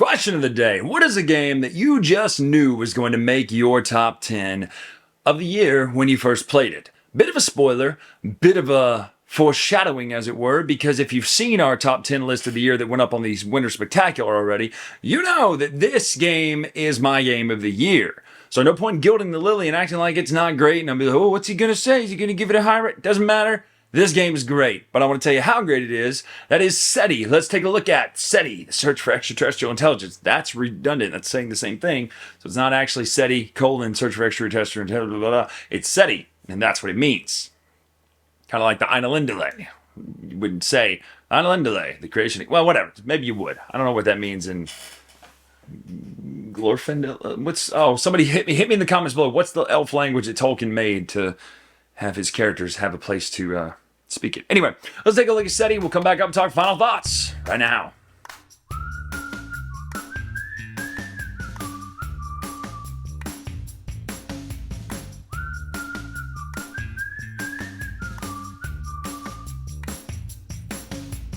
Question of the day. What is a game that you just knew was going to make your top 10 of the year when you first played it? Bit of a spoiler, bit of a foreshadowing, as it were, because if you've seen our top 10 list of the year that went up on the Winter Spectacular already, you know that this game is my game of the year. So no point in gilding the lily and acting like it's not great, and I'll be like, oh, what's he going to say? Is he going to give it a high rate? Doesn't matter. This game is great, but I want to tell you how great it is. That is SETI. Let's take a look at SETI, the Search for Extraterrestrial Intelligence. That's redundant. That's saying the same thing. So it's not actually SETI, Search for Extraterrestrial Intelligence, blah, blah, blah. It's SETI, and that's what it means. Kind of like the Einelindele. You wouldn't say Einelindele, the creation. Well, whatever. Maybe you would. I don't know what that means in Glorfindel. Somebody hit me in the comments below. What's the elf language that Tolkien made to have his characters have a place to speak it? Anyway, let's take a look at SETI. We'll come back up and talk final thoughts right now.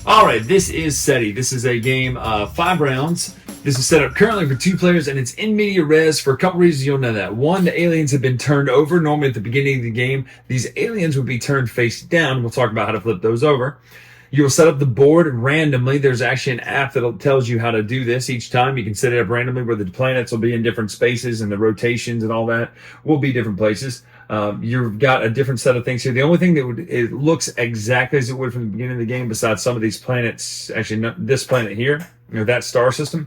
All right, this is SETI. This is a game, 5 rounds. This is set up currently for 2 players, and it's in media res for a couple reasons. You'll know that. One, the aliens have been turned over. Normally at the beginning of the game, these aliens would be turned face down. We'll talk about how to flip those over. You will set up the board randomly. There's actually an app that tells you how to do this each time. You can set it up randomly where the planets will be in different spaces and the rotations and all that will be different places. You've got a different set of things here. The only thing that it looks exactly as it would from the beginning of the game, besides some of these planets, actually not this planet here, that star system,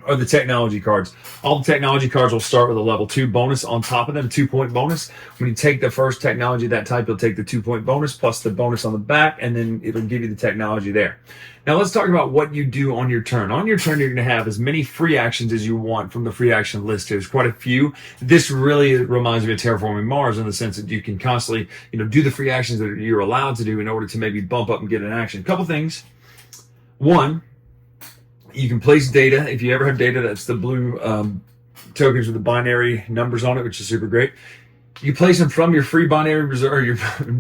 are the technology cards. All the technology cards will start with a level 2 bonus on top of them, 2-point bonus. When you take the first technology of that type, you'll take the 2-point bonus plus the bonus on the back, and then it'll give you the technology there. Now let's talk about what you do on your turn. On your turn, you're going to have as many free actions as you want from the free action list. There's quite a few. This really reminds me of Terraforming Mars in the sense that you can constantly, do the free actions that you're allowed to do in order to maybe bump up and get an action. A couple things. One, you can place data. If you ever have data, that's the blue tokens with the binary numbers on it, which is super great. You place them from your free binary reserve, or your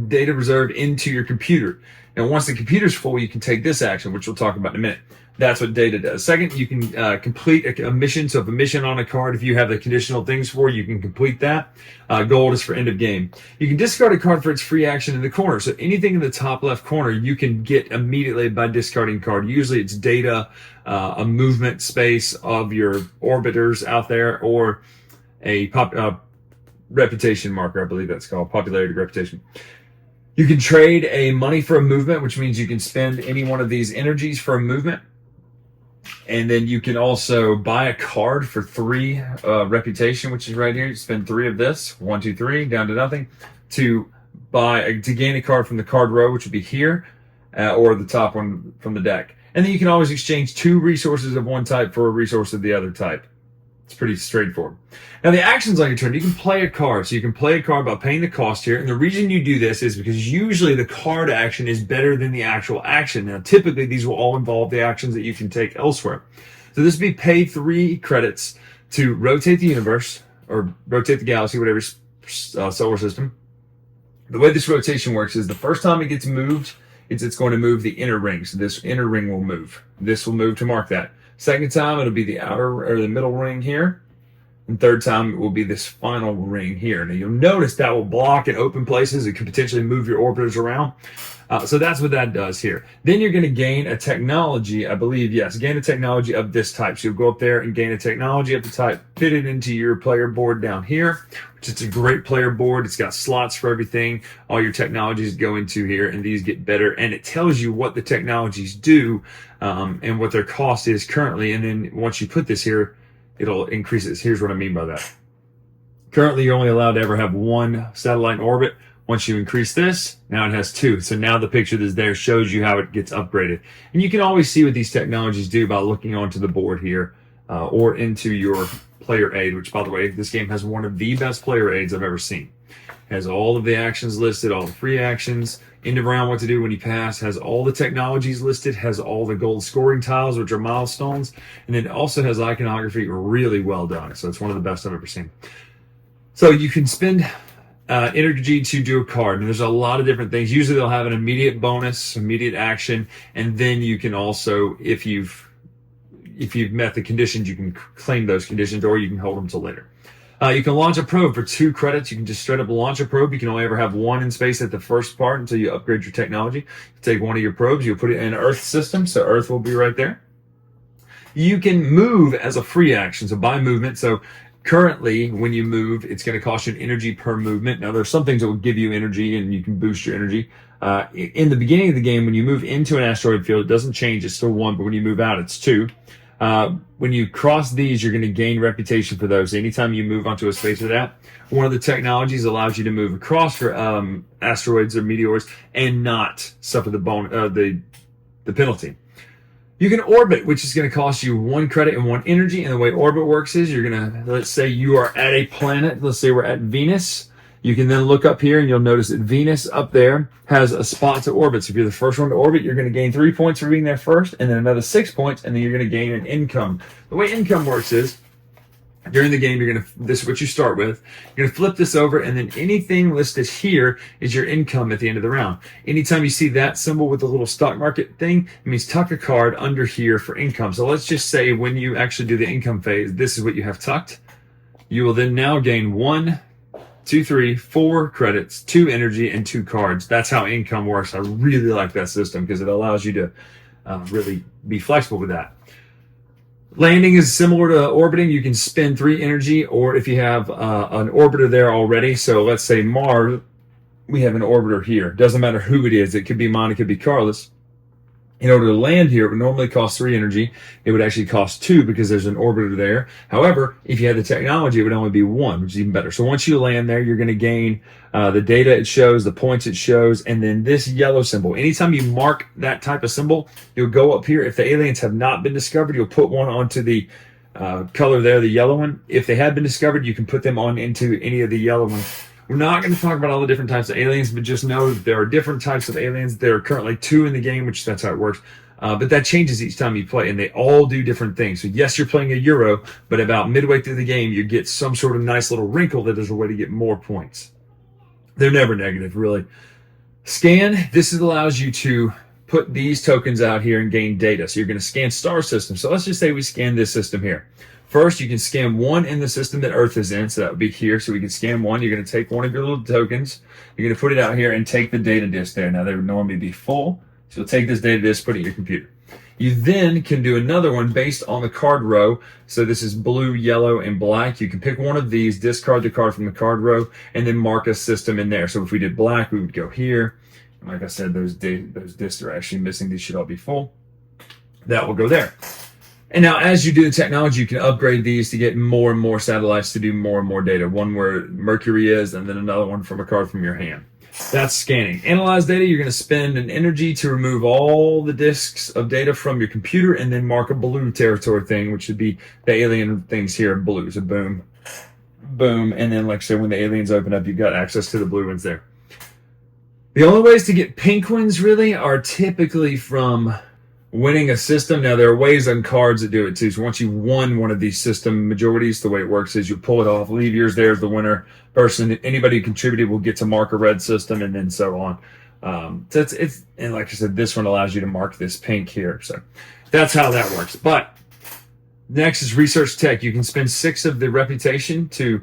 data reserve, into your computer. And once the computer's full, you can take this action, which we'll talk about in a minute. That's what data does. Second, you can complete a mission. So if a mission on a card, if you have the conditional things for, you can complete that. Gold is for end of game. You can discard a card for its free action in the corner. So anything in the top left corner, you can get immediately by discarding card. Usually it's data, a movement space of your orbiters out there, or a reputation marker, I believe that's called, popularity reputation. You can trade a money for a movement, which means you can spend any one of these energies for a movement. And then you can also buy a card for 3 reputation, which is right here. You spend 3 of this, 1, 2, 3, down to nothing, to gain a card from the card row, which would be here, or the top one from the deck. And then you can always exchange 2 resources of one type for a resource of the other type. It's pretty straightforward. Now, the actions on your turn, you can play a card. So you can play a card by paying the cost here. And the reason you do this is because usually the card action is better than the actual action. Now, typically, these will all involve the actions that you can take elsewhere. So this would be pay 3 credits to rotate the universe, or rotate the galaxy, whatever solar system. The way this rotation works is the first time it gets moved, it's going to move the inner ring. So this inner ring will move. This will move to mark that. Second time, it'll be the outer or the middle ring here. And third time, it will be this final ring here. Now, you'll notice that will block and open places. It could potentially move your orbiters around. So that's what that does here. Then you're going to gain a technology, I believe, yes, gain a technology of this type. So you'll go up there and gain a technology of the type, fit it into your player board down here, which is a great player board. It's got slots for everything. All your technologies go into here, and these get better. And it tells you what the technologies do and what their cost is currently. And then once you put this here, it'll increase it. Here's what I mean by that. Currently, you're only allowed to ever have 1 satellite in orbit. Once you increase this, now it has 2. So now the picture that's there shows you how it gets upgraded. And you can always see what these technologies do by looking onto the board here or into your player aid, which, by the way, this game has one of the best player aids I've ever seen. Has all of the actions listed, all the free actions, end of round, what to do when you pass, has all the technologies listed, has all the gold scoring tiles, which are milestones, and it also has iconography really well done. So it's one of the best I've ever seen. So you can spend energy to do a card. And there's a lot of different things. Usually they'll have an immediate bonus, immediate action, and then you can also, if you've if you've met the conditions, you can claim those conditions, or you can hold them till later. You can launch a probe for 2 credits. You can just straight up launch a probe. You can only ever have one in space at the first part until you upgrade your technology. You take one of your probes, you'll put it in Earth system, so Earth will be right there. You can move as a free action, so by movement. So currently, when you move, it's going to cost you an energy per movement. Now, there's some things that will give you energy, and you can boost your energy. In the beginning of the game, when you move into an asteroid field, it doesn't change. It's still 1, but when you move out, it's 2. When you cross these, you're going to gain reputation for those. Anytime you move onto a space with that, one of the technologies allows you to move across for asteroids or meteors and not suffer the penalty. You can orbit, which is going to cost you 1 credit and 1 energy. And the way orbit works is you're going to, let's say you are at a planet. Let's say we're at Venus. You can then look up here and you'll notice that Venus up there has a spot to orbit. So if you're the first one to orbit, you're going to gain 3 points for being there first, and then another 6 points, and then you're going to gain an income. The way income works is during the game, this is what you start with. You're going to flip this over, and then anything listed here is your income at the end of the round. Anytime you see that symbol with the little stock market thing, it means tuck a card under here for income. So let's just say when you actually do the income phase, this is what you have tucked. You will then now gain 1, 2, 3, 4 credits, 2 energy, and 2 cards. That's how income works. I really like that system because it allows you to really be flexible with that. Landing is similar to orbiting. You can spend 3 energy, or if you have an orbiter there already. So let's say Mars, we have an orbiter here. Doesn't matter who it is. It could be mine. It could be Carlos. In order to land here, it would normally cost 3 energy. It would actually cost 2 because there's an orbiter there. However, if you had the technology, it would only be 1, which is even better. So once you land there, you're going to gain the data it shows, the points it shows, and then this yellow symbol. Anytime you mark that type of symbol, you'll go up here. If the aliens have not been discovered, you'll put one onto the color there, the yellow one. If they have been discovered, you can put them on into any of the yellow ones. We're not going to talk about all the different types of aliens, but just know that there are different types of aliens. There are currently 2 in the game, which that's how it works. But that changes each time you play, and they all do different things. So yes, you're playing a Euro, but about midway through the game, you get some sort of nice little wrinkle that is a way to get more points. They're never negative, really. Scan, this allows you to put these tokens out here and gain data. So you're going to scan star systems. So let's just say we scan this system here. First, you can scan 1 in the system that Earth is in, so that would be here. So we can scan 1. You're going to take one of your little tokens. You're going to put it out here and take the data disk there. Now, they would normally be full. So you'll take this data disk, put it in your computer. You then can do another one based on the card row. So this is blue, yellow, and black. You can pick one of these, discard the card from the card row, and then mark a system in there. So if we did black, we would go here. And like I said, those disks are actually missing. These should all be full. That will go there. And now as you do the technology, you can upgrade these to get more and more satellites to do more and more data. One where Mercury is, and then another one from a card from your hand. That's scanning. Analyze data, you're going to spend an energy to remove all the disks of data from your computer and then mark a blue territory thing, which would be the alien things here in blue. So boom, boom. And then like I said, when the aliens open up, you've got access to the blue ones there. The only ways to get pink ones really are typically from winning a system. Now, there are ways on cards that do it too. So once you've won one of these system majorities, the way it works is you pull it off, leave yours there as the winner person. Anybody who contributed will get to mark a red system, and then so on. So it's and like I said, this one allows you to mark this pink here. So that's how that works. But next is research tech. You can spend 6 of the reputation to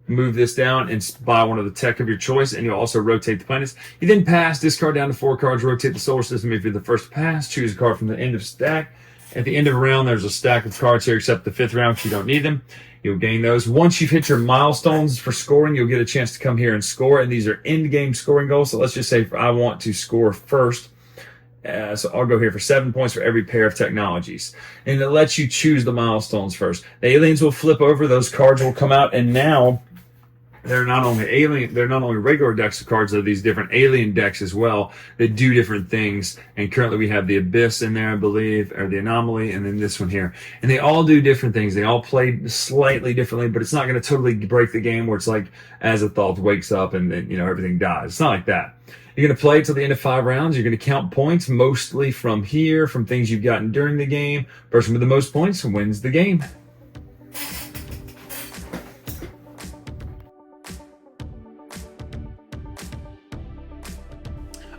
move this down and buy one of the tech of your choice, and you'll also rotate the planets. You then pass, discard down to 4 cards, rotate the solar system. If you're the first to pass, choose a card from the end of stack. At the end of a round, there's a stack of cards here, except the 5th round, if you don't need them. You'll gain those. Once you've hit your milestones for scoring, you'll get a chance to come here and score, and these are end-game scoring goals. So let's just say I want to score first. So I'll go here for 7 points for every pair of technologies. And it lets you choose the milestones first. The aliens will flip over, those cards will come out, and now they're not only regular decks of cards, they're these different alien decks as well that do different things. And currently we have the Abyss in there, I believe, or the Anomaly, and then this one here. And they all do different things. They all play slightly differently, but it's not going to totally break the game where it's like Azathoth wakes up and then, everything dies. It's not like that. You're going to play till the end of 5 rounds. You're going to count points mostly from here, from things you've gotten during the game. Person with the most points wins the game.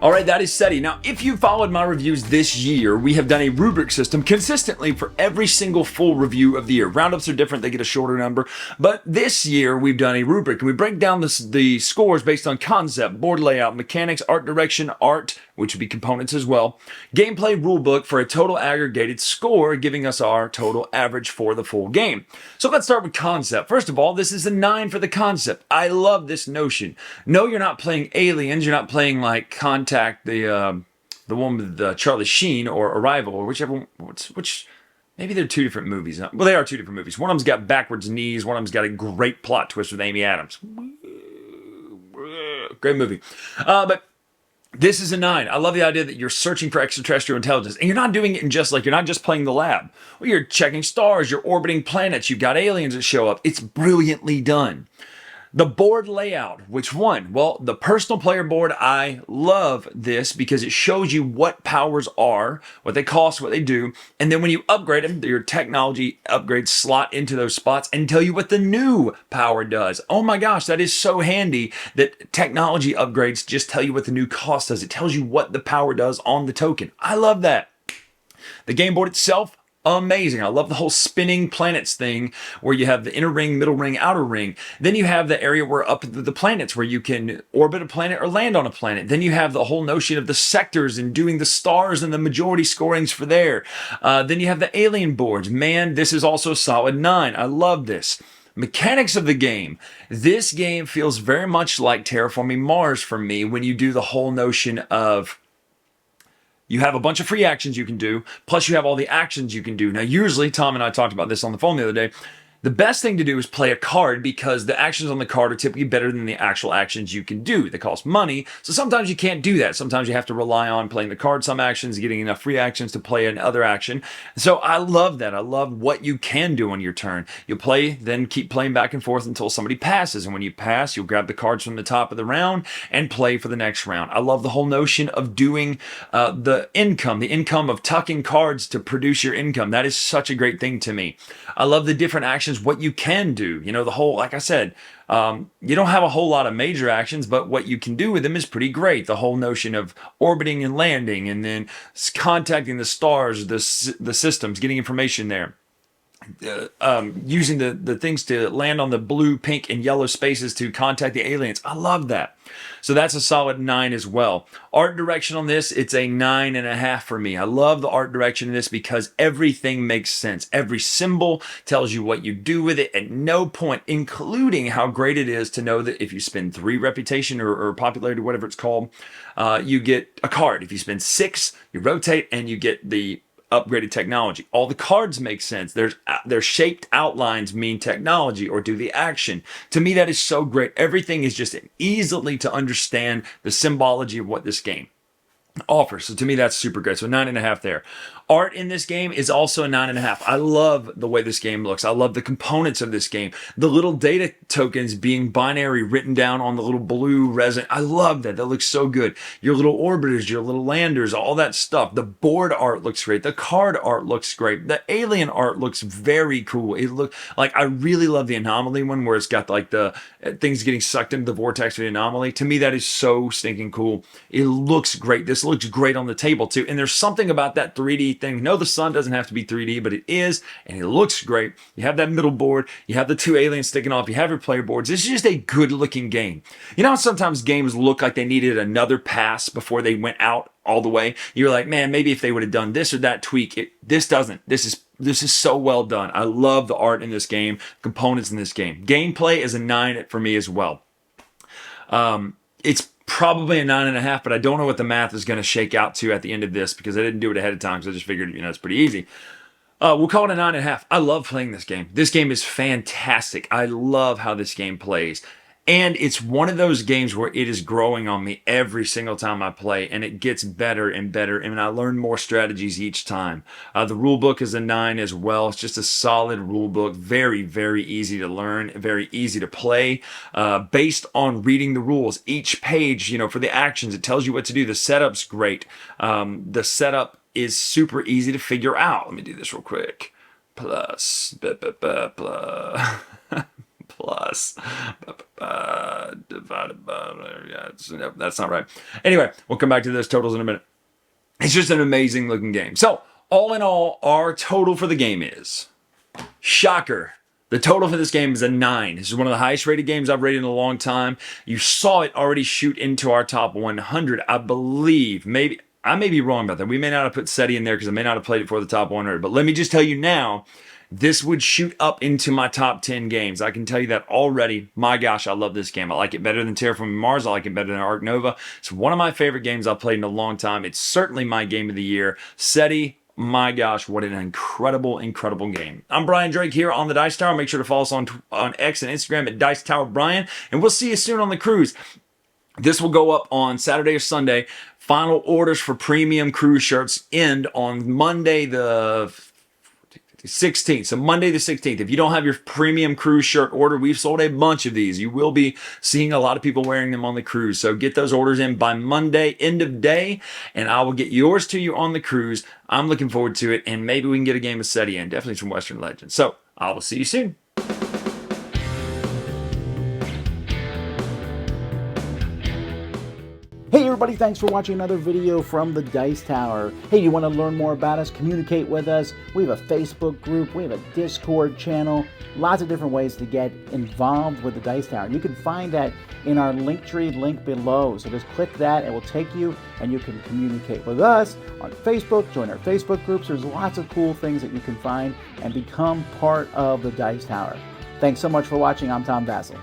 All right, that is SETI. Now, if you followed my reviews this year, we have done a rubric system consistently for every single full review of the year. Roundups are different, they get a shorter number. But this year, we've done a rubric, and we break down the scores based on concept, board layout, mechanics, art direction, art, which would be components as well, gameplay rulebook for a total aggregated score, giving us our total average for the full game. So let's start with concept. First of all, this is a 9 for the concept. I love this notion. No, you're not playing Aliens. You're not playing like Contact, the one with Charlie Sheen, or Arrival, or whichever one, which maybe they're two different movies. Well, they are two different movies. One of them's got backwards knees. One of them's got a great plot twist with Amy Adams. Great movie. But this is a 9. I love the idea that you're searching for extraterrestrial intelligence, and you're not doing it in just like, you're not just playing the lab. Well, you're checking stars, you're orbiting planets, you've got aliens that show up. It's brilliantly done. The board layout, which one? Well, the personal player board, I love this because it shows you what powers are, what they cost, what they do, and then when you upgrade them, your technology upgrades slot into those spots and tell you what the new power does. Oh my gosh, that is so handy that technology upgrades just tell you what the new cost does. It tells you what the power does on the token. I love that. The game board itself, amazing. I love the whole spinning planets thing where you have the inner ring, middle ring, outer ring. Then you have the area where up the planets where you can orbit a planet or land on a planet. Then you have the whole notion of the sectors and doing the stars and the majority scorings for there. Then you have the alien boards. Man, this is also a solid 9. I love this. Mechanics of the game. This game feels very much like Terraforming Mars for me when you do the whole notion of you have a bunch of free actions you can do, plus you have all the actions you can do. Now, usually, Tom and I talked about this on the phone the other day, the best thing to do is play a card because the actions on the card are typically better than the actual actions you can do. They cost money, so sometimes you can't do that. Sometimes you have to rely on playing the card, some actions, getting enough free actions to play another action. So I love that. I love what you can do on your turn. You'll play, then keep playing back and forth until somebody passes. And when you pass, you'll grab the cards from the top of the round and play for the next round. I love the whole notion of doing the income of tucking cards to produce your income. That is such a great thing to me. I love the different actions, what you can do. You know, the whole, like I said, you don't have a whole lot of major actions, but what you can do with them is pretty great. The whole notion of orbiting and landing and then contacting the stars, the systems, getting information there. Using the things to land on the blue, pink, and yellow spaces to contact the aliens. I love that. So that's a solid 9 as well. Art direction on this, it's a 9.5 for me. I love the art direction in this because everything makes sense. Every symbol tells you what you do with it at no point, including how great it is to know that if you spend 3 reputation or popularity, whatever it's called, you get a card. If you spend 6, you rotate and you get the upgraded technology. All the cards make sense. Their shaped outlines mean technology or do the action. To me, that is so great. Everything is just easily to understand the symbology of what this game offers. So to me, that's super great. So 9.5 there. Art in this game is also a 9.5. I love the way this game looks. I love the components of this game. The little data tokens being binary written down on the little blue resin. I love that. That looks so good. Your little orbiters, your little landers, all that stuff. The board art looks great. The card art looks great. The alien art looks very cool. It look like, I really love the anomaly one where it's got like the things getting sucked into the vortex of the anomaly. To me, that is so stinking cool. It looks great. This looks great on the table too. And there's something about that 3D thing. No, the sun doesn't have to be 3D, but it is, and it looks great. You have that middle board, you have the 2 aliens sticking off, you have your player boards. This is just a good looking game. You know how sometimes games look like they needed another pass before they went out all the way? You're like, man, maybe if they would have done this or that tweak, this doesn't. This is so well done. I love the art in this game, components in this game. Gameplay is a 9 for me as well. It's probably a 9.5, but I don't know what the math is going to shake out to at the end of this because I didn't do it ahead of time because I just figured, it's pretty easy. We'll call it a 9.5. I love playing this game. This game is fantastic. I love how this game plays. And it's one of those games where it is growing on me every single time I play, and it gets better and better, and I learn more strategies each time. The rule book is a 9 as well. It's just a solid rule book. Very, very easy to learn, very easy to play, based on reading the rules. Each page, for the actions, it tells you what to do. The setup's great. The setup is super easy to figure out. Let me do this real quick. Plus. plus divided by, yeah, that's not right. Anyway, we'll come back to those totals in a minute. It's just an amazing looking game. So all in all, our total for the game is, shocker, the total for this game is a 9. This is one of the highest rated games I've rated in a long time. You saw it already shoot into our top 100, I believe. Maybe I may be wrong about that. We may not have put SETI in there because I may not have played it for the top 100. But let me just tell you now, this would shoot up into my top 10 games. I can tell you that already. My gosh, I love this game. I like it better than Terraforming Mars. I like it better than Ark Nova. It's one of my favorite games I've played in a long time. It's certainly my game of the year. SETI, my gosh, what an incredible, incredible game. I'm Bryan Drake here on the Dice Tower. Make sure to follow us on X and Instagram at Dice Tower Bryan. And we'll see you soon on the cruise. This will go up on Saturday or Sunday. Final orders for premium cruise shirts end on Monday the 16th. So Monday the 16th. If you don't have your premium cruise shirt order, we've sold a bunch of these. You will be seeing a lot of people wearing them on the cruise. So get those orders in by Monday, end of day, and I will get yours to you on the cruise. I'm looking forward to it, and maybe we can get a game of SETI in. Definitely some Western Legends. So I will see you soon. Hey everybody, thanks for watching another video from the Dice Tower. Hey, you want to learn more about us, communicate with us? We have a Facebook group, we have a Discord channel, lots of different ways to get involved with the Dice Tower. You can find that in our Linktree link below. So just click that, it will take you and you can communicate with us on Facebook, join our Facebook groups. There's lots of cool things that you can find and become part of the Dice Tower. Thanks so much for watching. I'm Tom Vassell.